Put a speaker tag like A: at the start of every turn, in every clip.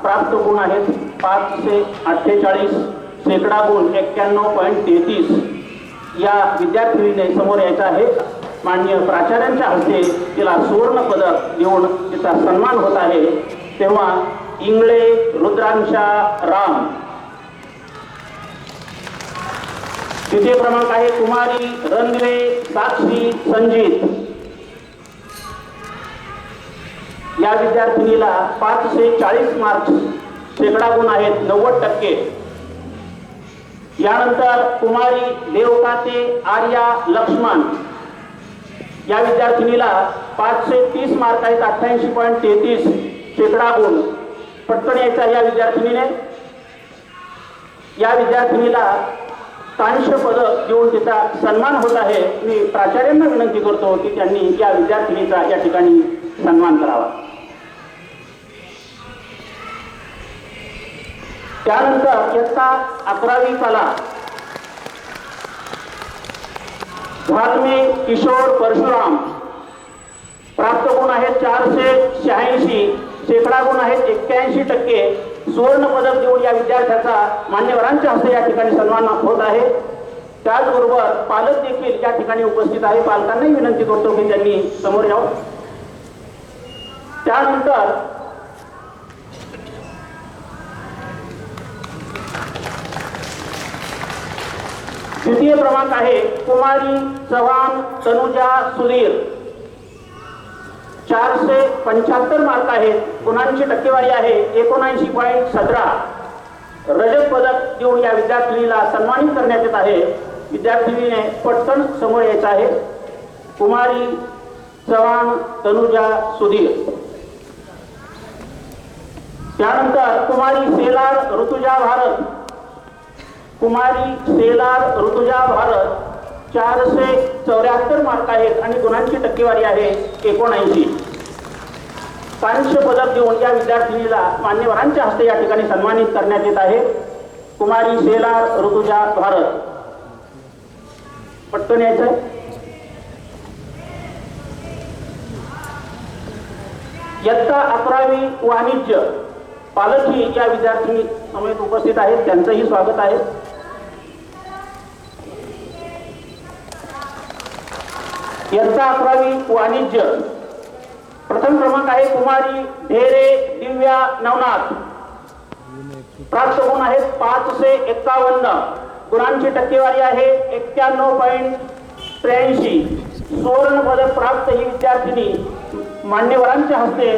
A: प्राप्त गुण आहेत 548, शेकडा गुण 91.33. या विद्यार्थिनीने समोर यायचं आहे. माननीय प्राचार्यांच्या हस्ते तिला सुवर्ण पदक देऊन तिचा सन्मान होत आहे. तेव्हा इंगळे रुद्रांशा राम. द्वितीय क्रमांक आहे कुमारी रणवे साक्षी संजीत. या विद्यार्थिनीला 540 मार्क्स, शेकडा गुण आहेत 90%. यानंतर कुमारी देवकाते आर्या लक्ष्मण. या विद्यार्थिनीला 530 मार्क आहेत 88.33, शेकडा गुण. पटकन यायचा या विद्यार्थिनीने. या विद्यार्थिनीला कांस्य पदक देऊन तिचा सन्मान होत आहे. मी प्राचार्यांना विनंती करतो की त्यांनी या विद्यार्थिनीचा या ठिकाणी सन्मान करावा. त्यानंतर इयत्ता 11वी कला भागमे किशोर परशुराम. प्राप्त गुण आहेत 486, शेकडा गुण आहेत 81%. सुवर्ण पदक देऊन या विद्यार्थ्याचा मान्यवरांच्या हस्ते या ठिकाणी सन्मान होत आहे. त्याचबरोबर पालक देखील या ठिकाणी उपस्थित आहे. पालकांनाही विनंती करतो की त्यांनी समोर यावं. त्यानंतर द्वितीय क्रमांक आहे कुमारी चव्हाण तनुजा सुधीर. 475 मार्क आहेत. गुणांची टक्केवारी आहे 79.17. रजत पदक देऊन या विद्यार्थिनीला सन्मानित करण्यात येत आहे. विद्यार्थिनीने पटकन समोर यायचं आहे. कुमारी चव्हाण तनुजा सुधीर. त्यानंतर कुमारी सेलार ऋतुजा भारत. कुमारी सेलार ऋतुजा भारत 474 मार्क आहेत आणि गुणांची टक्केवारी आहे 79. कांस्य पदक देऊन या विद्यार्थिनीला मान्यवरांच्या हस्ते या ठिकाणी सन्मानित करण्यात येत आहे. कुमारी सेलार ऋतुजा भारत. पटकन यायचं. इयत्ता 11वी वाणिज्य पालकही या विद्यार्थिनी समेत उपस्थित आहेत. त्यांचंही स्वागत आहे. इयत्ता 11वी वाणिज्य प्रथम क्रमांक आहे कुमारी ढेरे दिव्या नवनाथ. प्राप्त गुण आहेत 551. गुणांची टक्केवारी आहे 91.83. सुवर्ण पदक प्राप्त ही विद्यार्थिनी मान्यवरांच्या हस्ते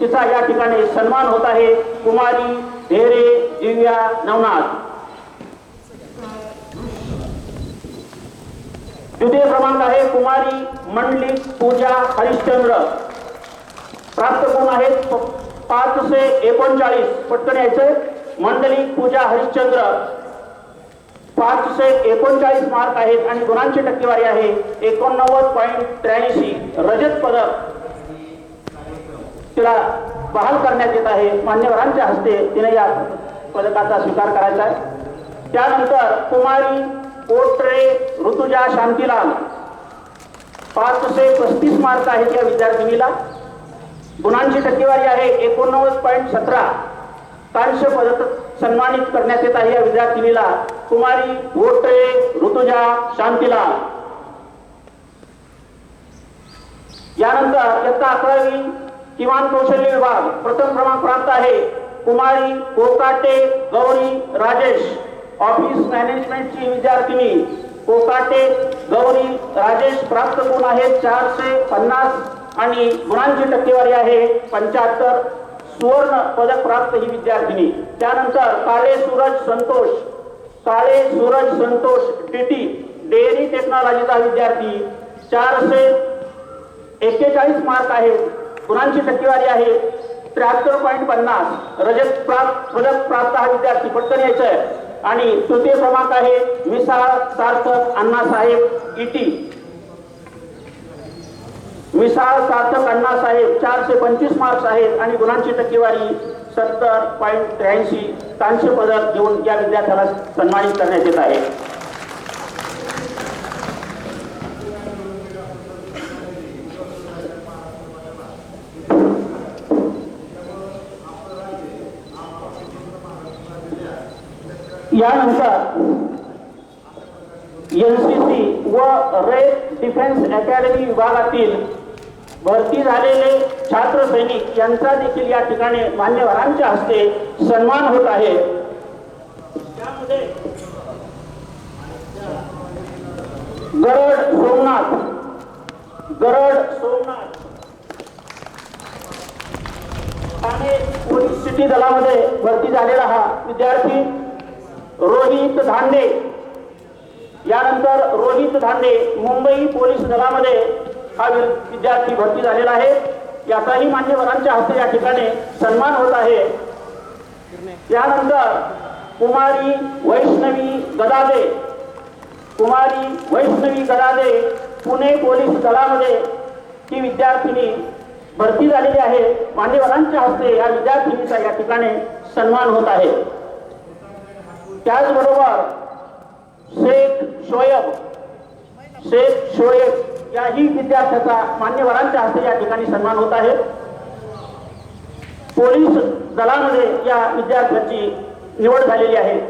A: तिचा या ठिकाणी सन्मान होत आहे. कुमारी ढेरे दिव्या नवनाथ. द्वितीय क्रमांक आहे कुमारी मंडलिक पूजा हरिश्चंद्र. प्राप्त गुण आहेत 539. पटकन यायचं. मंडलिक पूजा हरिश्चंद्र 539 मार्क आहेत आणि गुणांची टक्केवारी आहे 89.83. रजत पदक तिला बहाल करण्यात येत आहे. मान्यवरांच्या हस्ते तिने या पदकाचा स्वीकार करायचा आहे. त्यानंतर कुमारी कोटरे ऋतुजा शांतीलाल. 535 मार्क आहेत या विद्यार्थिनीला. गुणांची टक्केवारी आहे 89.17. कांस्य पदक सन्मानित करण्यात येत आहे या विद्यार्थिनीला. कुमारी कोटरे ऋतुजा शांतीलाल. यानंतर इयत्ता 11वी किमान कौशल्य विभाग प्रथम क्रमांक प्राप्त आहे कुमारी कोकाटे गौरी राजेश. ऑफिस मॅनेजमेंटची विद्यार्थिनी कोकाटे गौरी राजेश. प्राप्त गुण आहेत 450 आणि गुणांची टक्केवारी आहे 75. सुवर्ण पदक प्राप्त ही विद्यार्थिनी. त्यानंतर काळे सूरज संतोष टीटी डेअरी टेक्नॉलॉजीचा विद्यार्थी. 441 मार्क आहेत. गुणांची टक्केवारी आहे 73.50. रजत पदक प्राप्त हा विद्यार्थी. पटकन यायचं आहे. आणि तृतीय क्रमांक आहे मिसाळ सार्थक अण्णासाहेब इटी. मिसाळ सार्थक अण्णासाहेब 425 मार्क्स आहेत आणि गुणांची टक्केवारी 70.83. कांस्य पदक देऊन या विद्यार्थ्याला सन्मानित करण्यात येत आहे. यानंतर NCC व रेड डिफेन्स अकॅडमी विभागातील भरती झालेले छात्र सैनिक यांचा देखील या ठिकाणी मान्यवरांच्या हस्ते सन्मान होत आहे। त्यामध्ये गरड सोमनाथ ठाणे पोलीस सिटी दलामध्ये भरती झालेला हा विद्यार्थी रोहित धांडे। यानंतर रोहित धांडे मुंबई पोलीस दलामध्ये हा विद्यार्थी भरती झालेला आहे। याचाही मान्यवरांच्या हस्ते या ठिकाणी सन्मान होत आहे। यानंतर कुमारी वैष्णवी गदादे पुणे पोलीस दलामध्ये ही विद्यार्थिनी भरती झालेली आहे। मान्यवरांच्या हस्ते या विद्यार्थिनीचा या ठिकाणी सन्मान होत आहे। त्याचबरोबर शेख शोएब याही विद्यार्थ्याचा मान्यवरांच्या हस्ते या ठिकाणी सन्मान होत आहे। पोलीस दलामध्ये या विद्यार्थ्याची निवड झालेली आहे।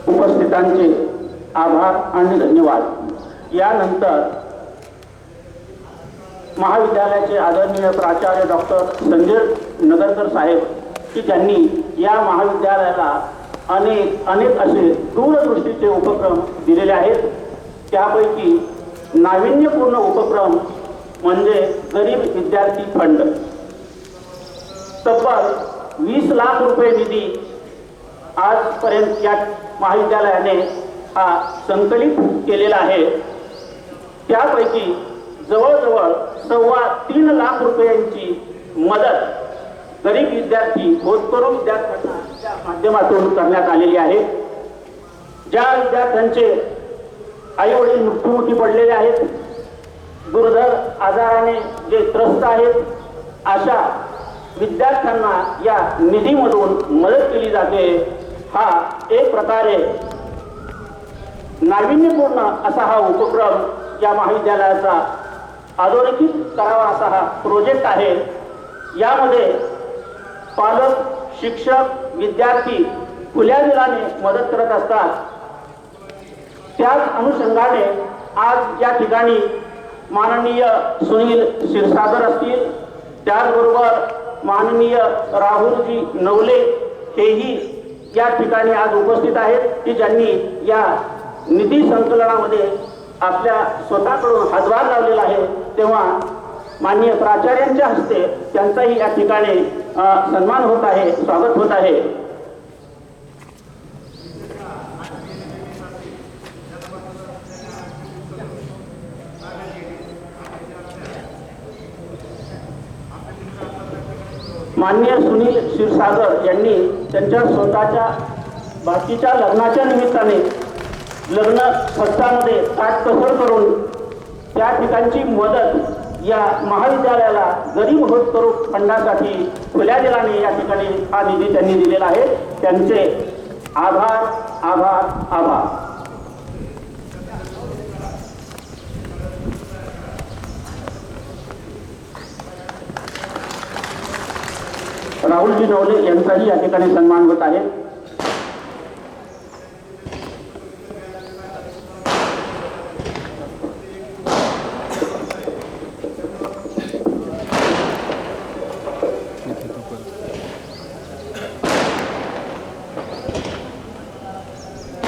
A: उपस्थितांचे आभार आणि धन्यवाद। यानंतर महाविद्यालयाचे आदरणीय प्राचार्य डॉक्टर संजय नगरकर साहेब की ज्यांनी या महाविद्यालयाला अनेक असे दूरदृष्टीचे उपक्रम दिलेले आहेत। त्यापैकी नाविन्यपूर्ण उपक्रम म्हणजे गरीब विद्यार्थी फंड। तब्बल 20 लाख रुपये निधी आजपर्यंत या महाविद्यालयाने हा संकलित केलेला आहे। त्यापैकी जवळजवळ 3.25 लाख रुपयांची मदत गरीब विद्यार्थी होतकरू विद्यार्थ्यांना त्या माध्यमातून करण्यात आलेली आहे। ज्या विद्यार्थ्यांचे आई वडील मृत्युमुखी पडलेले आहेत, दुर्धर आजाराने जे त्रस्त आहेत, अशा विद्यार्थ्यांना या निधीमधून मदत केली जाते। हा एक प्रकारे नाविन्यपूर्ण असा हा उपक्रम या महाविद्यालयाचा अधोरेखित करावा असा हा प्रोजेक्ट आहे। यामध्ये पालक, शिक्षक, विद्यार्थी खुल्या दिलाने मदत करत असतात। त्याच अनुषंगाने आज या ठिकाणी माननीय सुनील क्षीरसागर असतील, त्याचबरोबर माननीय राहुलजी नवले हेही या ठिकाणी आज उपस्थित आहेत की ज्यांनी या निधी संकलनामध्ये आपल्या स्वतःकडून हातभार लावलेला आहे। तेव्हा माननीय प्राचार्यांच्या हस्ते त्यांचाही या ठिकाणी सन्मान होत आहे, स्वागत होत आहे। माननीय सुनील क्षीरसागर यांनी त्यांच्या स्वतःच्या बाकीच्या लग्नाच्या निमित्ताने लग्न खर्चामध्ये काटकसर करून त्या ठिकाणची मदत या महाविद्यालयाला गरीब होतकरू फंडासाठी खुल्या दिलाने या ठिकाणी हा निधी त्यांनी दिलेला आहे। त्यांचे आभार आभार आभार। राहुलजी नवले यांचाही या ठिकाणी सन्मान होत आहे।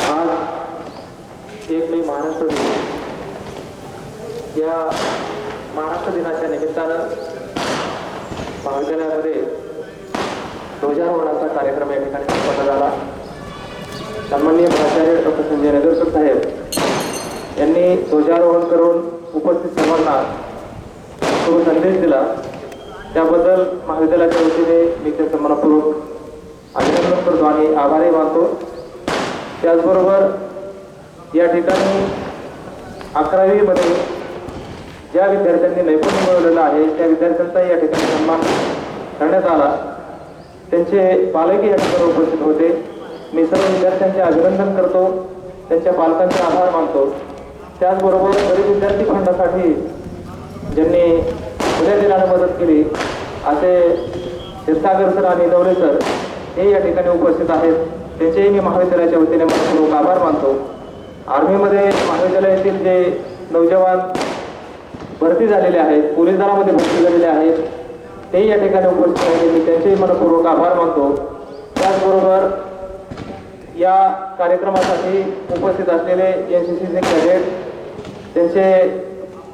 B: आज 1 मे महाराष्ट्र दिन, या महाराष्ट्र दिनाच्या निमित्तानं महाविद्यालयामध्ये ध्वजारोहणाचा कार्यक्रम या ठिकाणी संपन्न झाला। सन्माननीय प्राचार्य डॉक्टर संजय नगरकर साहेब यांनी ध्वजारोहण करून उपस्थित सर्वांना शुभ संदेश दिला। त्याबद्दल महाविद्यालयाच्या वतीने मी त्यांचं मनपूर्वक अभिनंदन करतो आणि आभारही मानतो। त्याचबरोबर या ठिकाणी 11वी मध्ये ज्या विद्यार्थ्यांनी नैपुण्य मिळवलेलं आहे त्या विद्यार्थ्यांचा या ठिकाणी सन्मान करण्यात आला. त्यांचे पालकही या ठिकाणी उपस्थित होते. मी सर्व विद्यार्थ्यांचे अभिनंदन करतो, त्यांच्या पालकांचे आभार मानतो. त्याचबरोबर गरीब विद्यार्थी फंडासाठी ज्यांनी उद्या दिनाने मदत केली असे क्षीरसागर सर आणि नवले सर हे या ठिकाणी उपस्थित आहेत. त्यांचेही मी महाविद्यालयाच्या वतीने मनपूर्वक आभार मानतो. आर्मीमध्ये महाविद्यालयातील जे नौजवान भरती झालेले आहेत, पोलीस दलामध्ये भरती झालेले आहेत, तेही या ठिकाणी उपस्थित आहेत. मी त्यांचेही मनपूर्वक आभार मानतो. त्याचबरोबर या कार्यक्रमासाठी उपस्थित असलेले NCCचे कॅडेट, त्यांचे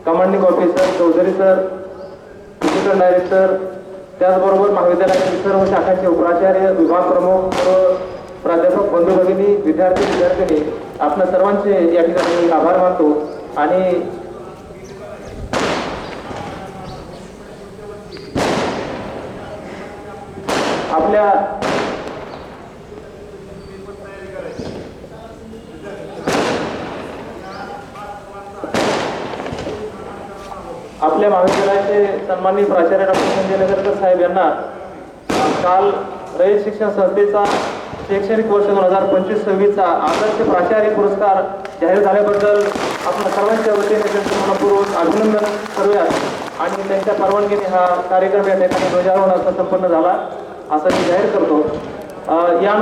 B: commanding officer Chaudhary sir, physical director, त्याचबरोबर महाविद्यालयातील सर्व शाखांचे उपाचार्य, विभाग प्रमुख, सर्व प्राध्यापक बंधू भगिनी, विद्यार्थी आपल्या सर्वांचे या ठिकाणी आभार मानतो. आणि आपल्या महाविद्यालयाचे सन्माननीय प्राचार्य डॉक्टर संजय नगरकर साहेब यांना काल रयत शिक्षण संस्थेचा शैक्षणिक वर्ष 2025-26चा आदर्श प्राचार्य पुरस्कार जाहीर झाल्याबद्दल आपण सर्वांच्या वतीने त्यांचं मनपूर्वक अभिनंदन करूयात आणि त्यांच्या परवानगीने हा कार्यक्रम या ठिकाणी ध्वजारोहण असा संपन्न झाला असं मी जाहीर करतो. या